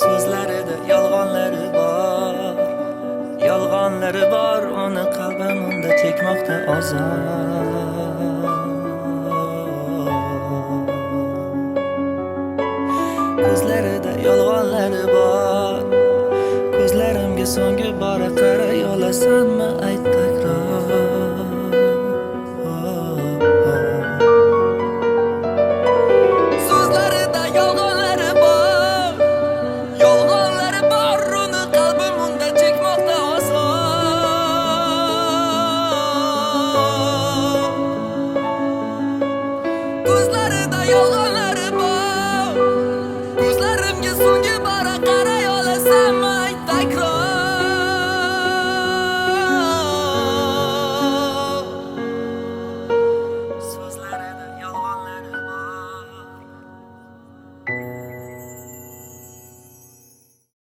So'zlarida yolg'onlari bor, uni qalbim unda chekmoqda azor. Ko'zlarida yolg'onlari bor, ko'zlarimga so'nggi bora qara, yo'lasanmi ayt